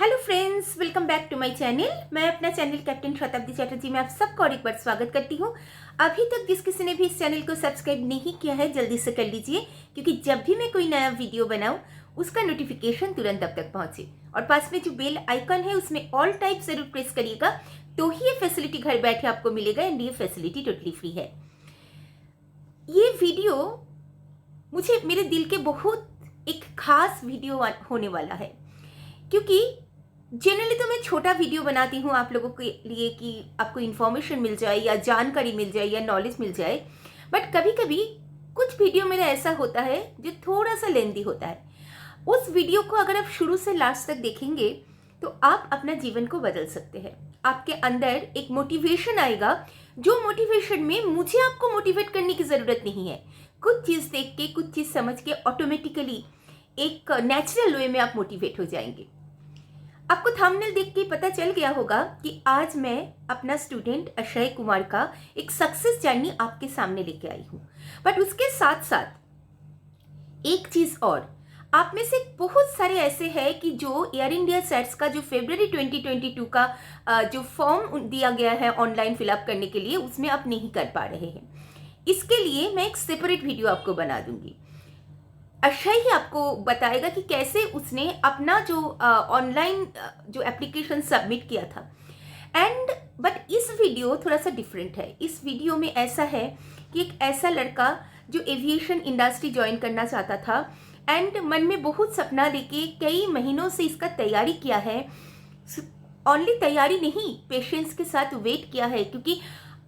Hello friends, welcome back to my channel. मैं अपना channel captain शताब्दी चैटर्जी में आप सबका और एक बार स्वागत करती हूँ। अभी तक जिस किसी ने भी इस चैनल को सब्सक्राइब नहीं किया है जल्दी से कर लीजिए, क्योंकि जब भी मैं कोई नया वीडियो बनाऊँ उसका नोटिफिकेशन तुरंत अब तक पहुँचे। और पास में जो बेल आइकन है उसमें ऑल टाइप जरूर प्रेस करिएगा, तो ही ये फैसिलिटी घर बैठे आपको मिलेगा एंड ये फैसिलिटी टोटली फ्री है। ये वीडियो मुझे मेरे दिल के बहुत एक खास वीडियो होने वाला है, क्योंकि जनरली तो मैं छोटा वीडियो बनाती हूँ आप लोगों के लिए कि आपको इन्फॉर्मेशन मिल जाए या जानकारी मिल जाए या नॉलेज मिल जाए। बट कभी कभी कुछ वीडियो मेरा ऐसा होता है जो थोड़ा सा लेंदी होता है। उस वीडियो को अगर आप शुरू से लास्ट तक देखेंगे तो आप अपना जीवन को बदल सकते हैं। आपके अंदर एक मोटिवेशन आएगा, जो मोटिवेशन में मुझे आपको मोटिवेट करने की ज़रूरत नहीं है। कुछ चीज़ देख के, कुछ चीज़ समझ के ऑटोमेटिकली एक नेचुरल वे में आप मोटिवेट हो जाएंगे। आपको थंबनेल देख के पता चल गया होगा कि आज मैं अपना स्टूडेंट अक्षय कुमार का एक सक्सेस जर्नी आपके सामने लेके आई हूँ। बट उसके साथ साथ एक चीज और, आप में से बहुत सारे ऐसे हैं कि जो एयर इंडिया सेट्स का जो फरवरी 2022 का जो फॉर्म दिया गया है ऑनलाइन फिलअप करने के लिए, उसमें आप नहीं कर पा रहे हैं। इसके लिए मैं एक सेपरेट वीडियो आपको बना दूंगी। अक्षय ही आपको बताएगा कि कैसे उसने अपना जो ऑनलाइन जो एप्लीकेशन सबमिट किया था। एंड बट इस वीडियो थोड़ा सा डिफरेंट है। इस वीडियो में ऐसा है कि एक ऐसा लड़का जो एविएशन इंडस्ट्री ज्वाइन करना चाहता था एंड मन में बहुत सपना लेके कई महीनों से इसका तैयारी किया है। ओनली तैयारी नहीं, पेशेंस के साथ वेट किया है, क्योंकि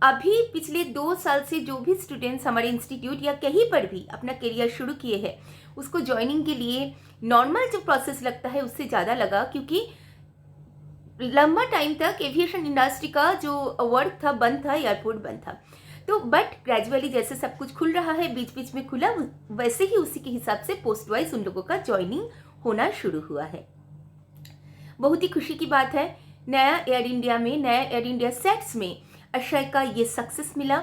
अभी पिछले 2 साल से जो भी स्टूडेंट्स हमारे इंस्टीट्यूट या कहीं पर भी अपना करियर शुरू किए हैं, उसको ज्वाइनिंग के लिए नॉर्मल जो प्रोसेस लगता है उससे ज़्यादा लगा, क्योंकि लंबा टाइम तक एविएशन इंडस्ट्री का जो वर्क था बंद था, एयरपोर्ट बंद था। तो बट ग्रेजुअली जैसे सब कुछ खुल रहा है, बीच बीच में खुला, वैसे ही उसी के हिसाब से पोस्ट वाइज उन लोगों का ज्वाइनिंग होना शुरू हुआ है। बहुत ही खुशी की बात है, नया एयर इंडिया सेट्स में अक्षय का ये सक्सेस मिला।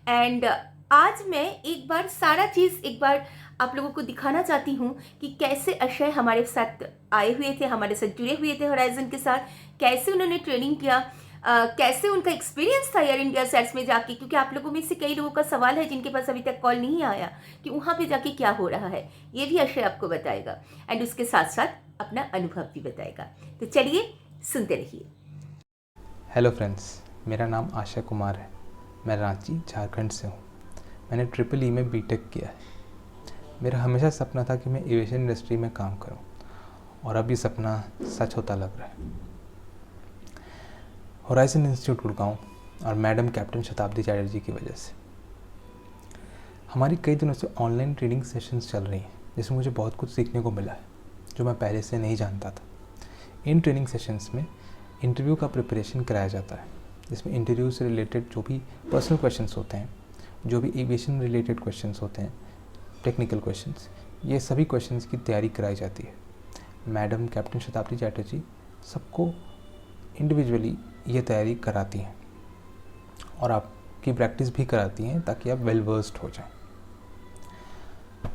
एंड आज मैं एक बार सारा चीज़ एक बार आप लोगों को दिखाना चाहती हूँ कि कैसे अक्षय हमारे साथ आए हुए थे, हमारे साथ जुड़े हुए थे होराइजन के साथ, कैसे उन्होंने ट्रेनिंग किया, कैसे उनका एक्सपीरियंस था एयर इंडिया सेट्स में जाके। क्योंकि आप लोगों में से कई लोगों का सवाल है जिनके पास अभी तक कॉल नहीं आया कि वहाँ पे जाके क्या हो रहा है, ये भी अक्षय आपको बताएगा एंड उसके साथ साथ अपना अनुभव भी बताएगा। तो चलिए सुनते रहिए। हेलो फ्रेंड्स, मेरा नाम आशा कुमार है। मैं रांची झारखंड से हूँ। मैंने ट्रिपल ई में बीटेक किया है। मेरा हमेशा सपना था कि मैं एविएशन इंडस्ट्री में काम करूँ, और अब ये सपना सच होता लग रहा है। होराइजन इंस्टीट्यूट गुड़गांव और मैडम कैप्टन शताब्दी चैटर्जी की वजह से हमारी कई दिनों से ऑनलाइन ट्रेनिंग सेशंस चल रही हैं, जिसमें मुझे बहुत कुछ सीखने को मिला है जो मैं पहले से नहीं जानता था। इन ट्रेनिंग सेशंस में इंटरव्यू का प्रिपरेशन कराया जाता है, जिसमें इंटरव्यू से रिलेटेड जो भी पर्सनल क्वेश्चंस होते हैं, जो भी एविएशन रिलेटेड क्वेश्चंस होते हैं, टेक्निकल क्वेश्चंस, ये सभी क्वेश्चंस की तैयारी कराई जाती है। मैडम कैप्टन शताब्दी चैटर्जी सबको इंडिविजुअली ये तैयारी कराती हैं और आपकी प्रैक्टिस भी कराती हैं, ताकि आप वेल वर्स्ड हो जाएं।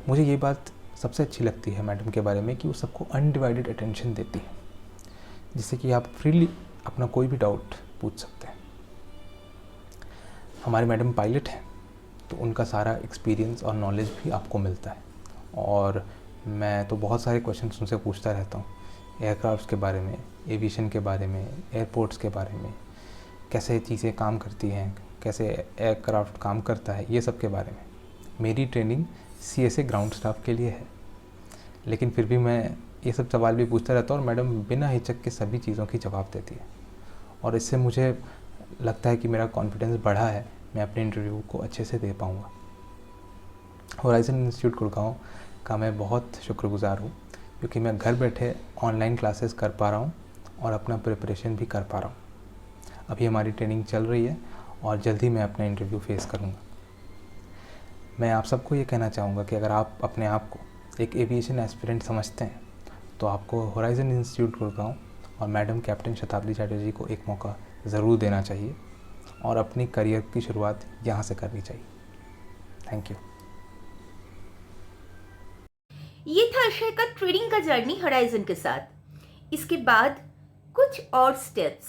मुझे ये बात सबसे अच्छी लगती है मैडम के बारे में कि वो सबको अनडिवाइडेड अटेंशन देती है, जिससे कि आप फ्रीली अपना कोई भी डाउट पूछ सकते हैं। हमारे मैडम पायलट हैं, तो उनका सारा एक्सपीरियंस और नॉलेज भी आपको मिलता है। और मैं तो बहुत सारे क्वेश्चंस उनसे पूछता रहता हूँ, एयरक्राफ्ट्स के बारे में, एविएशन के बारे में, एयरपोर्ट्स के बारे में, कैसे चीज़ें काम करती हैं, कैसे एयरक्राफ्ट काम करता है, ये सब के बारे में। मेरी ट्रेनिंग CSA ग्राउंड स्टाफ के लिए है, लेकिन फिर भी मैं ये सब सवाल भी पूछता रहता हूँ और मैडम बिना हिचक के सभी चीज़ों की जवाब देती है। और इससे मुझे लगता है कि मेरा कॉन्फिडेंस बढ़ा है, मैं अपने इंटरव्यू को अच्छे से दे पाऊँगा। होराइजन इंस्टीट्यूट गुड़गांव का मैं बहुत शुक्रगुजार हूँ, क्योंकि मैं घर बैठे ऑनलाइन क्लासेस कर पा रहा हूँ और अपना प्रिपरेशन भी कर पा रहा हूँ। अभी हमारी ट्रेनिंग चल रही है और जल्द ही मैं अपना इंटरव्यू फेस करूँगा। मैं आप सबको ये कहना चाहूँगा कि अगर आप अपने आप को एक एविएशन एस्पिरेंट समझते हैं, तो आपको होराइजन इंस्टीट्यूट गुड़गांव और मैडम कैप्टन शताब्दी चैटर्जी को एक मौका ज़रूर देना चाहिए और अपनी करियर की शुरुआत यहाँ से करनी चाहिए। Thank you. ये था अक्षय का ट्रेनिंग का जर्नी होराइजन के साथ। इसके बाद कुछ और स्टेप्स,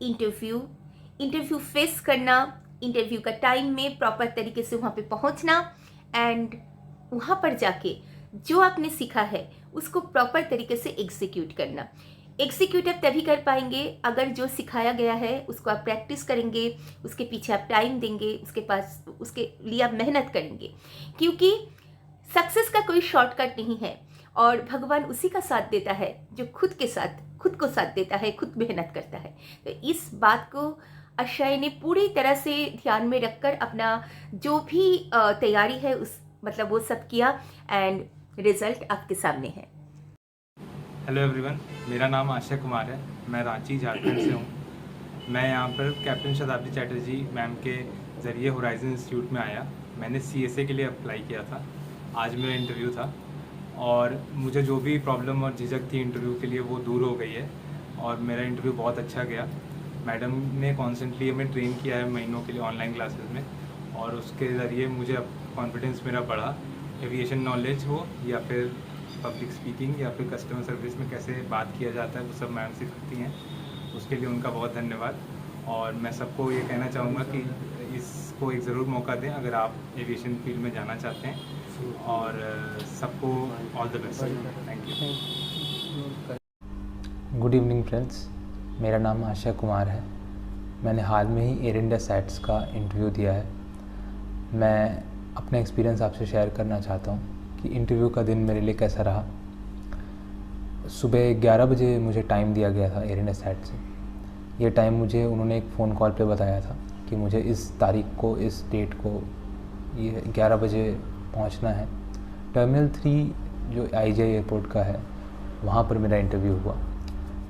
इंटरव्यू फेस करना, इंटरव्यू का टाइम में प्रॉपर तरीके से वहाँ पे पहुँचना एंड वहाँ पर जाके जो आपने सीखा है उसको प्रॉपर तरीके से एग्जीक्यूट करना। एग्जीक्यूट आप तभी कर पाएंगे अगर जो सिखाया गया है उसको आप प्रैक्टिस करेंगे, उसके पीछे आप टाइम देंगे, उसके लिए आप मेहनत करेंगे, क्योंकि सक्सेस का कोई शॉर्टकट नहीं है और भगवान उसी का साथ देता है जो खुद को साथ देता है, खुद मेहनत करता है। तो इस बात को अक्षय ने पूरी तरह से ध्यान में रखकर अपना जो भी तैयारी है वो सब किया एंड रिजल्ट आपके सामने है। हेलो एवरीवन, मेरा नाम आशय कुमार है। मैं रांची झारखंड से हूँ। मैं यहाँ पर कैप्टन शताब्दी चैटर्जी मैम के ज़रिए होराइजन इंस्टीट्यूट में आया। मैंने CSA के लिए अप्लाई किया था। आज मेरा इंटरव्यू था और मुझे जो भी प्रॉब्लम और झिझक थी इंटरव्यू के लिए वो दूर हो गई है और मेरा इंटरव्यू बहुत अच्छा गया। मैडम ने कॉन्स्टेंटली हमें ट्रेन किया है महीनों के लिए ऑनलाइन क्लासेस में और उसके ज़रिए मुझे अब कॉन्फिडेंस मेरा बढ़ा। एविएशन नॉलेज हो या फिर पब्लिक स्पीकिंग या फिर कस्टमर सर्विस में कैसे बात किया जाता है वो सब मैम सिखाती हैं। उसके लिए उनका बहुत धन्यवाद। और मैं सबको ये कहना चाहूँगा कि इसको एक ज़रूर मौका दें अगर आप एविएशन फील्ड में जाना चाहते हैं। और सबको all the best. Thank you. Good evening friends, मेरा नाम आशय कुमार है। मैंने हाल में ही एयर इंडिया सैट्स का इंटरव्यू दिया है। मैं अपना एक्सपीरियंस आपसे शेयर करना चाहता हूँ कि इंटरव्यू का दिन मेरे लिए कैसा रहा। सुबह 11 बजे मुझे टाइम दिया गया था एयर इंडिया सैट से। ये टाइम मुझे उन्होंने एक फ़ोन कॉल पे बताया था कि मुझे इस तारीख को, इस डेट को ये 11 बजे पहुंचना है। टर्मिनल 3 जो IGI एयरपोर्ट का है वहाँ पर मेरा इंटरव्यू हुआ।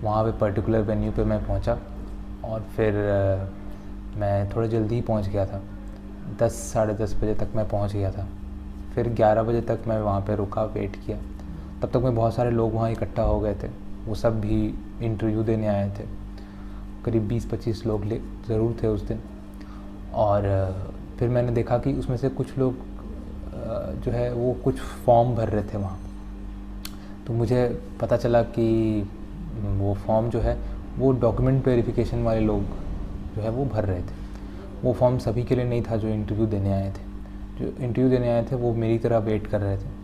वहाँ पे पर्टिकुलर वेन्यू पे मैं पहुँचा और फिर मैं थोड़ा जल्दी ही पहुँच गया था। 10 साढ़े 10 बजे तक मैं पहुँच गया था। फिर 11 बजे तक मैं वहाँ पे रुका, वेट किया। तब तक में बहुत सारे लोग वहाँ इकट्ठा हो गए थे। वो सब भी इंटरव्यू देने आए थे। करीब 20-25 लोग ज़रूर थे उस दिन। और फिर मैंने देखा कि उसमें से कुछ लोग जो है वो कुछ फॉर्म भर रहे थे वहाँ। तो मुझे पता चला कि वो फॉर्म जो है वो डॉक्यूमेंट वेरिफिकेशन वाले लोग जो है वो भर रहे थे। वो फॉर्म सभी के लिए नहीं था जो इंटरव्यू देने आए थे। जो इंटरव्यू देने आए थे वो मेरी तरह वेट कर रहे थे।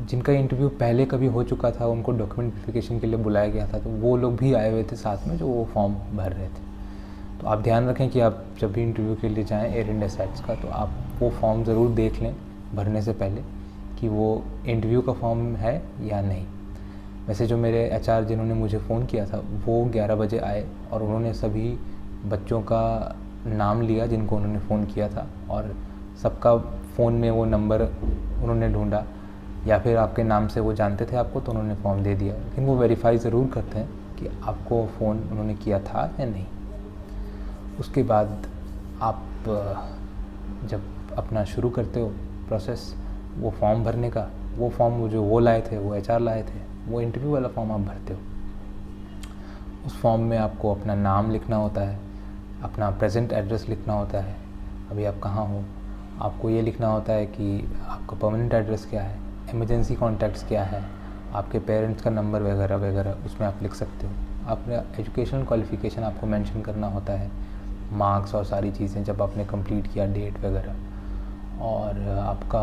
जिनका इंटरव्यू पहले कभी हो चुका था उनको डॉक्यूमेंट वेरिफिकेशन के लिए बुलाया गया था, तो वो लोग भी आए हुए थे साथ में जो वो फॉर्म भर रहे थे। तो आप ध्यान रखें कि आप जब भी इंटरव्यू के लिए जाएं एयर इंडिया सैट्स का, तो आप वो फॉर्म ज़रूर देख लें भरने से पहले कि वो इंटरव्यू का फॉर्म है या नहीं। वैसे जो मेरे HR जिन्होंने मुझे फ़ोन किया था वो 11 बजे आए और उन्होंने सभी बच्चों का नाम लिया जिनको उन्होंने फ़ोन किया था और सबका फ़ोन में वो नंबर उन्होंने ढूंढा, या फिर आपके नाम से वो जानते थे आपको तो उन्होंने फ़ॉर्म दे दिया। लेकिन वो वेरीफाई ज़रूर करते हैं कि आपको फ़ोन उन्होंने किया था या नहीं। उसके बाद आप जब अपना शुरू करते हो प्रोसेस वो फॉर्म भरने का, वो फॉर्म जो वो लाए थे, वो HR लाए थे, वो इंटरव्यू वाला फॉर्म आप भरते हो। उस फॉर्म में आपको अपना नाम लिखना होता है, अपना प्रेजेंट एड्रेस लिखना होता है, अभी आप कहाँ हो। आपको ये लिखना होता है कि आपका परमानेंट एड्रेस क्या है, इमरजेंसी कॉन्टैक्ट्स क्या है, आपके पेरेंट्स का नंबर वगैरह वगैरह उसमें आप लिख सकते हो। अपना एजुकेशनल क्वालिफ़िकेशन आपको मेंशन करना होता है, मार्क्स और सारी चीज़ें जब आपने कंप्लीट किया, डेट वगैरह। और आपका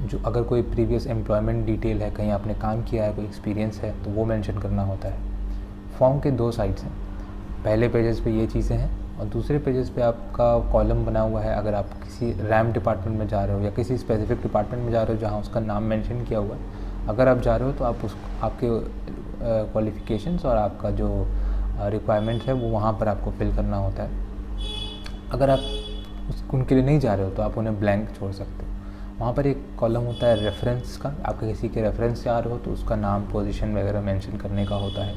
जो अगर कोई प्रीवियस एम्प्लॉयमेंट डिटेल है, कहीं आपने काम किया है, कोई एक्सपीरियंस है, तो वो मेंशन करना होता है। फॉर्म के 2 साइड्स हैं। पहले पेजेस पे ये चीज़ें हैं और दूसरे पेजेस पे आपका कॉलम बना हुआ है। अगर आप किसी रैम डिपार्टमेंट में जा रहे हो या किसी स्पेसिफिक डिपार्टमेंट में जा रहे हो जहाँ उसका नाम मेंशन किया हुआ है, अगर आप जा रहे हो तो आप आपके क्वालिफ़िकेशंस और आपका जो रिक्वायरमेंट है वो वहाँ पर आपको फिल करना होता है। अगर आप उनके लिए नहीं जा रहे हो तो आप उन्हें ब्लैंक छोड़ सकते हो। वहाँ पर एक कॉलम होता है रेफरेंस का। आपके किसी के रेफरेंस से आ रहे हो तो उसका नाम, पोजीशन वगैरह मेंशन करने का होता है।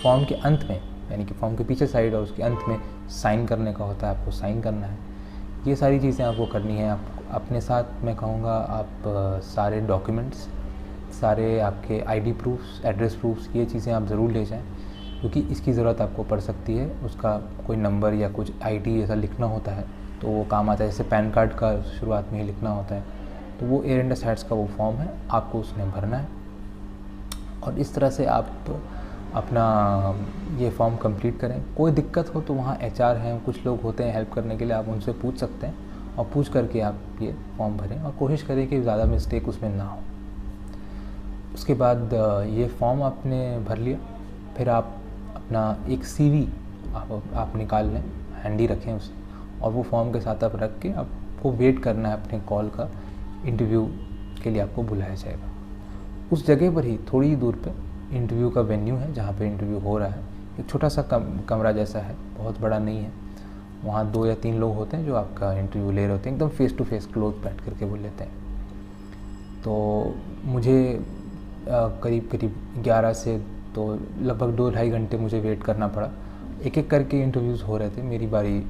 फॉर्म के अंत में, यानी कि फॉर्म के पीछे साइड और उसके अंत में साइन करने का होता है, आपको साइन करना है। ये सारी चीज़ें आपको करनी है। आप अपने साथ, मैं कहूँगा, आप सारे डॉक्यूमेंट्स, सारे आपके ID प्रूफ्स, एड्रेस प्रूफ्स, ये चीज़ें आप ज़रूर ले जाएं क्योंकि इसकी ज़रूरत आपको पड़ सकती है। उसका कोई नंबर या कुछ ID ऐसा लिखना होता है तो वो काम आता है। जैसे पैन कार्ड का शुरुआत में ही लिखना होता है, तो वो एयर इंडिया सैट्स का वो फॉर्म है, आपको उसमें भरना है। और इस तरह से आप अपना ये फॉर्म कंप्लीट करें। कोई दिक्कत हो तो वहाँ HR हैं, कुछ लोग होते हैं हेल्प करने के लिए, आप उनसे पूछ सकते हैं और पूछ करके आप ये फॉर्म भरें और कोशिश करें कि ज़्यादा मिस्टेक उसमें ना हो। उसके बाद ये फॉर्म आपने भर लिया, फिर आप अपना एक CV आप निकाल लें, हैंडी रखें उसे, और वो फॉर्म के साथ आप रख के आपको वेट करना है अपने कॉल का। इंटरव्यू के लिए आपको बुलाया जाएगा। उस जगह पर ही थोड़ी ही दूर पे इंटरव्यू का वेन्यू है जहाँ पे इंटरव्यू हो रहा है। एक छोटा सा कमरा जैसा है, बहुत बड़ा नहीं है। वहाँ 2 या 3 लोग होते हैं जो आपका इंटरव्यू ले रहे होते हैं, एकदम फेस टू फेस क्लोज बैठ करके वो लेते हैं। तो मुझे करीब 11 से तो लगभग 2-2.5 घंटे मुझे वेट करना पड़ा। एक एक करके इंटरव्यूज़ हो रहे थे, मेरी बारी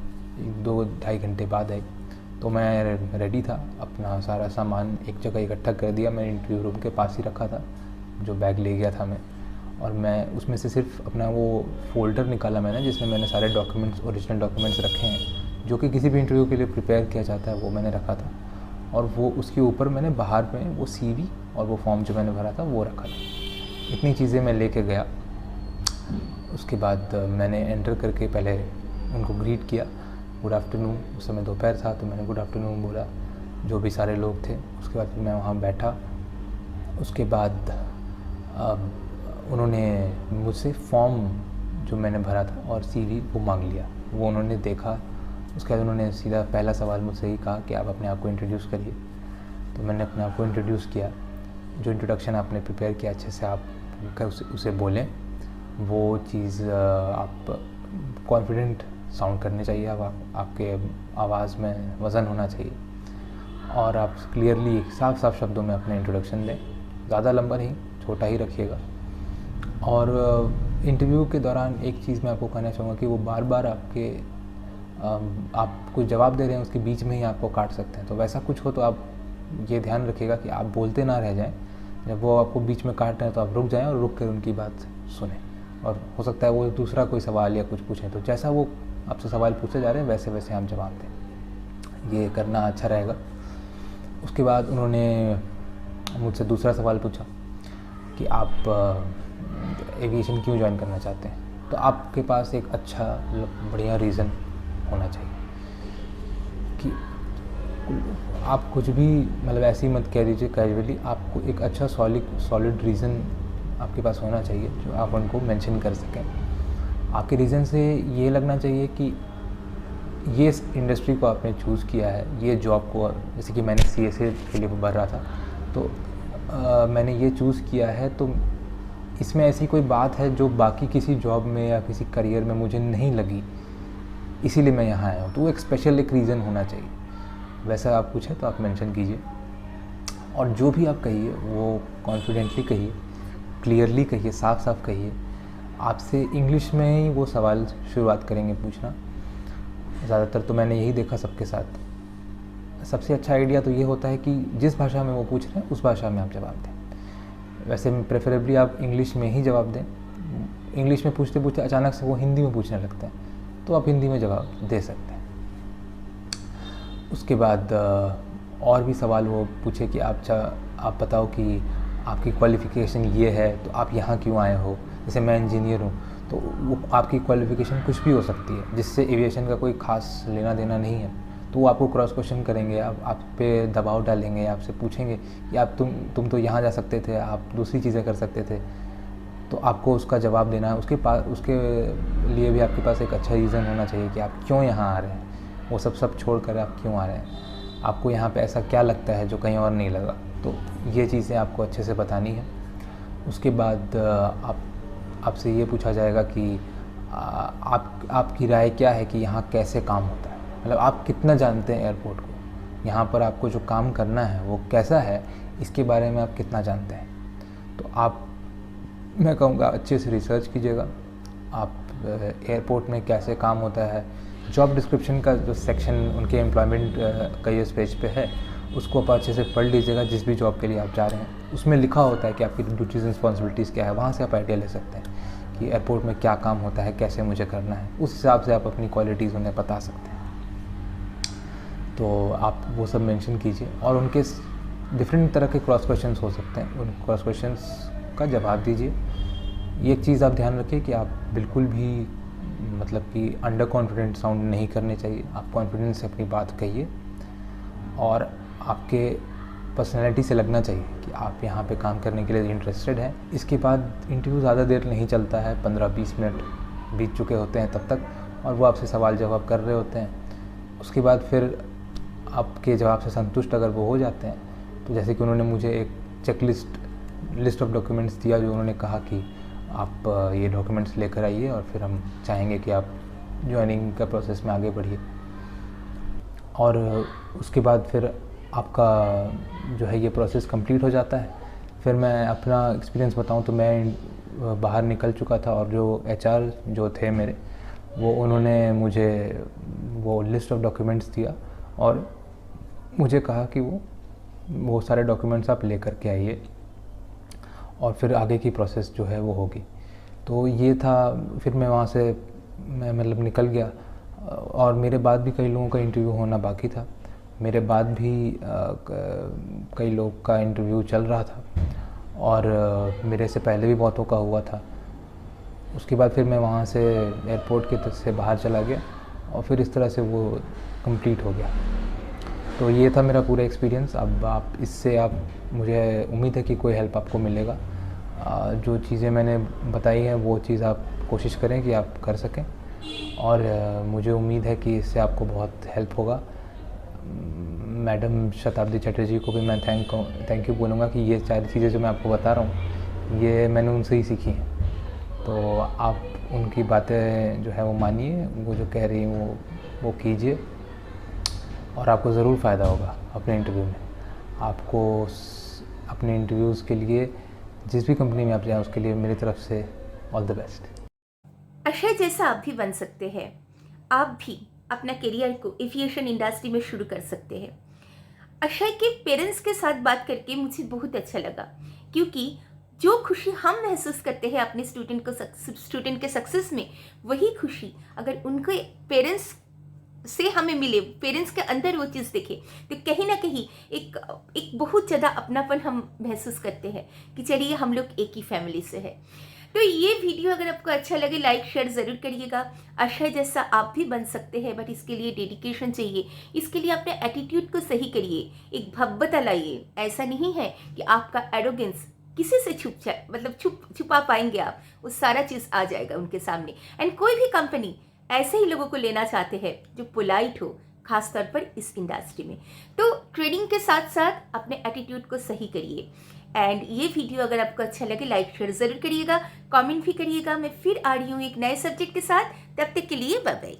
2-2.5 घंटे बाद आई। तो मैं रेडी था, अपना सारा सामान एक जगह इकट्ठा कर दिया। मैं इंटरव्यू रूम के पास ही रखा था, जो बैग ले गया था मैं, और मैं उसमें से सिर्फ अपना वो फ़ोल्डर निकाला मैंने जिसमें मैंने सारे डॉक्यूमेंट्स, ओरिजिनल डॉक्यूमेंट्स रखे हैं जो कि किसी भी इंटरव्यू के लिए प्रिपेयर किया जाता है, वो मैंने रखा था। और वो उसके ऊपर मैंने बाहर में वो CV और वो फॉर्म जो मैंने भरा था वो रखा था। इतनी चीज़ें मैं लेके गया। उसके बाद मैंने एंटर करके पहले उनको ग्रीट किया, गुड आफ्टरनून। उस समय दोपहर था तो मैंने गुड आफ्टरनून बोला, जो भी सारे लोग थे। उसके बाद मैं वहाँ बैठा। उसके बाद उन्होंने मुझसे फॉर्म जो मैंने भरा था और CV वो मांग लिया। वो उन्होंने देखा। उसके बाद उन्होंने सीधा पहला सवाल मुझसे ही कहा कि आप अपने आप को इंट्रोड्यूस करिए। तो मैंने अपने आप को इंट्रोड्यूस किया। जो इंट्रोडक्शन आपने प्रिपेयर किया अच्छे से आप उसे बोलें। वो चीज़ आप कॉन्फिडेंट साउंड करने चाहिए, आपके आवाज़ में वज़न होना चाहिए, और आप क्लियरली साफ साफ शब्दों में अपने इंट्रोडक्शन दें। ज़्यादा लंबा नहीं, छोटा ही रखिएगा। और इंटरव्यू के दौरान एक चीज़ मैं आपको कहना चाहूँगा कि वो बार बार आप कुछ जवाब दे रहे हैं उसके बीच में ही आपको काट सकते हैं। तो वैसा कुछ हो तो आप ये ध्यान रखिएगा कि आप बोलते ना रह जाएं। जब वो आपको बीच में काट रहे हैं तो आप रुक जाएं और रुक कर उनकी बात सुनें। और हो सकता है वो दूसरा कोई सवाल या कुछ पूछें, तो जैसा वो आपसे सवाल पूछे जा रहे हैं वैसे वैसे आप जवाब दें। ये करना अच्छा रहेगा। उसके बाद उन्होंने मुझसे दूसरा सवाल पूछा कि आप एविएशन क्यों ज्वाइन करना चाहते हैं। तो आपके पास एक अच्छा बढ़िया रीज़न होना चाहिए कि आप कुछ भी मतलब ऐसे ही मत कह दीजिए कैजुअली। आपको एक अच्छा सॉलिड रीज़न आपके पास होना चाहिए जो आप उनको मेंशन कर सकें। आपके रीज़न से ये लगना चाहिए कि ये इंडस्ट्री को आपने चूज़ किया है, ये जॉब को, जैसे कि मैंने CSA के लिए भर रहा था तो मैंने ये चूज़ किया है, तो इसमें ऐसी कोई बात है जो बाकी किसी जॉब में या किसी करियर में मुझे नहीं लगी, इसीलिए मैं यहाँ आया हूँ। तो वो एक स्पेशल एक रीज़न होना चाहिए। वैसा आप पूछे तो आप मेंशन कीजिए। और जो भी आप कहिए वो कॉन्फिडेंटली कहिए, क्लियरली कहिए, साफ साफ कहिए। आपसे इंग्लिश में ही वो सवाल शुरुआत करेंगे पूछना। ज़्यादातर तो मैंने यही देखा सबके साथ। सबसे अच्छा आइडिया तो ये होता है कि जिस भाषा में वो पूछ रहे हैं उस भाषा में आप जवाब दें। वैसे प्रेफरेबली आप इंग्लिश में ही जवाब दें। इंग्लिश में पूछते पूछते अचानक से वो हिंदी में पूछने लगते हैं तो आप हिंदी में जवाब दे सकते हैं। उसके बाद और भी सवाल वो पूछे कि आप बताओ कि आपकी क्वालिफ़िकेशन ये है तो आप यहाँ क्यों आए हो। जैसे मैं इंजीनियर हूँ तो वो आपकी क्वालिफ़िकेशन कुछ भी हो सकती है जिससे एविएशन का कोई ख़ास लेना देना नहीं है। तो वो आपको क्रॉस क्वेश्चन करेंगे, आप पे दबाव डालेंगे, आपसे पूछेंगे कि आप तुम तो यहाँ जा सकते थे, आप दूसरी चीज़ें कर सकते थे। तो आपको उसका जवाब देना है। उसके लिए भी आपके पास एक अच्छा रीज़न होना चाहिए कि आप क्यों यहाँ आ रहे हैं। वो सब छोड़ कर आप क्यों आ रहे हैं, आपको यहाँ पे ऐसा क्या लगता है जो कहीं और नहीं लगा। तो ये चीज़ें आपको अच्छे से बतानी है। उसके बाद आपसे ये पूछा जाएगा कि आपकी राय क्या है कि यहाँ कैसे काम होता है। मतलब आप कितना जानते हैं एयरपोर्ट को, यहाँ पर आपको जो काम करना है वो कैसा है, इसके बारे में आप कितना जानते हैं। तो मैं कहूँगा अच्छे से रिसर्च कीजिएगा। आप एयरपोर्ट में कैसे काम होता है, जॉब डिस्क्रिप्शन का जो सेक्शन उनके एम्प्लॉयमेंट का इस पेज पे है उसको आप अच्छे से पढ़ लीजिएगा। जिस भी जॉब के लिए आप जा रहे हैं उसमें लिखा होता है कि आपकी ड्यूटीज़ रिस्पॉन्सिबिलिटीज़ क्या है। वहाँ से आप आइडिया ले सकते हैं कि एयरपोर्ट में क्या काम होता है, कैसे मुझे करना है। उस हिसाब से आप अपनी क्वालिटीज़ उन्हें बता सकते हैं। तो आप वो सब मेंशन कीजिए। और उनके डिफरेंट तरह के क्रॉस क्वेश्चंस हो सकते हैं, उन क्रॉस क्वेश्चंस का जवाब दीजिए। ये एक चीज़ आप ध्यान रखिए कि आप बिल्कुल भी मतलब कि अंडर कॉन्फिडेंट साउंड नहीं करने चाहिए। आप कॉन्फिडेंस से अपनी बात कहिए और आपके पर्सनैलिटी से लगना चाहिए कि आप यहाँ पे काम करने के लिए इंटरेस्टेड हैं। इसके बाद इंटरव्यू ज़्यादा देर नहीं चलता है, 15-20 मिनट बीत चुके होते हैं तब तक, और वो आपसे सवाल जवाब कर रहे होते हैं। उसके बाद फिर आपके जवाब से संतुष्ट अगर वो हो जाते हैं, तो जैसे कि उन्होंने मुझे एक लिस्ट ऑफ डॉक्यूमेंट्स दिया, जो उन्होंने कहा कि आप ये डॉक्यूमेंट्स लेकर आइए और फिर हम चाहेंगे कि आप ज्वाइनिंग का प्रोसेस में आगे बढ़िए। और उसके बाद फिर आपका जो है ये प्रोसेस कंप्लीट हो जाता है। फिर मैं अपना एक्सपीरियंस बताऊं तो मैं बाहर निकल चुका था, और जो एचआर जो थे मेरे, वो उन्होंने मुझे वो लिस्ट ऑफ डॉक्यूमेंट्स दिया और मुझे कहा कि वो सारे डॉक्यूमेंट्स आप लेकर के आइए और फिर आगे की प्रोसेस जो है वो होगी। तो ये था। फिर मैं वहाँ से मैं मतलब निकल गया, और मेरे बाद भी कई लोगों का इंटरव्यू होना बाकी था। मेरे बाद भी कई लोग का इंटरव्यू चल रहा था, और मेरे से पहले भी बहुतों का हुआ था। उसके बाद फिर मैं वहाँ से एयरपोर्ट के से बाहर चला गया, और फिर इस तरह से वो कंप्लीट हो गया। तो ये था मेरा पूरा एक्सपीरियंस। अब आप इससे मुझे उम्मीद है कि कोई हेल्प आपको मिलेगा। जो चीज़ें मैंने बताई हैं वो चीज़ आप कोशिश करें कि आप कर सकें, और मुझे उम्मीद है कि इससे आपको बहुत हेल्प होगा। मैडम शताब्दी चटर्जी को भी मैं थैंक यू बोलूँगा कि ये सारी चीज़ें जो मैं आपको बता रहा हूँ, ये मैंने उनसे ही सीखी हैं। तो आप उनकी बातें जो है वो मानिए, वो जो कह रही हैं वो कीजिए, और आपको ज़रूर फ़ायदा होगा अपने इंटरव्यू में। आपको अपने इंटरव्यूज़ के लिए जिस भी कंपनी में आप जाएँ, उसके लिए मेरी तरफ से ऑल द बेस्ट। अक्षय जैसा आप भी बन सकते हैं। आप भी अपना करियर को एविएशन इंडस्ट्री में शुरू कर सकते हैं। अक्षय के पेरेंट्स के साथ बात करके मुझे बहुत अच्छा लगा, क्योंकि जो खुशी हम महसूस करते हैं अपने स्टूडेंट के सक्सेस में, वही खुशी अगर उनके पेरेंट्स से हमें मिले, पेरेंट्स के अंदर वो चीज़ देखे, तो कहीं ना कहीं एक बहुत ज़्यादा अपनापन हम महसूस करते हैं कि चलिए हम लोग एक ही फैमिली से है। तो ये वीडियो अगर आपको अच्छा लगे, लाइक शेयर ज़रूर करिएगा। अक्षय जैसा आप भी बन सकते हैं, बट इसके लिए डेडिकेशन चाहिए। इसके लिए अपने एटीट्यूड को सही करिए, एक भव्यता लाइए। ऐसा नहीं है कि आपका एरोगेंस किसी से छुपा पाएंगे आप, वो सारा चीज़ आ जाएगा उनके सामने। एंड कोई भी कंपनी ऐसे ही लोगों को लेना चाहते हैं जो पोलाइट हो, खास तौर पर इस इंडस्ट्री में। तो ट्रेडिंग के साथ साथ अपने एटीट्यूड को सही करिए। एंड ये वीडियो अगर आपको अच्छा लगे, लाइक शेयर ज़रूर करिएगा, कमेंट भी करिएगा। मैं फिर आ रही हूँ एक नए सब्जेक्ट के साथ। तब तक के लिए बाय बाय।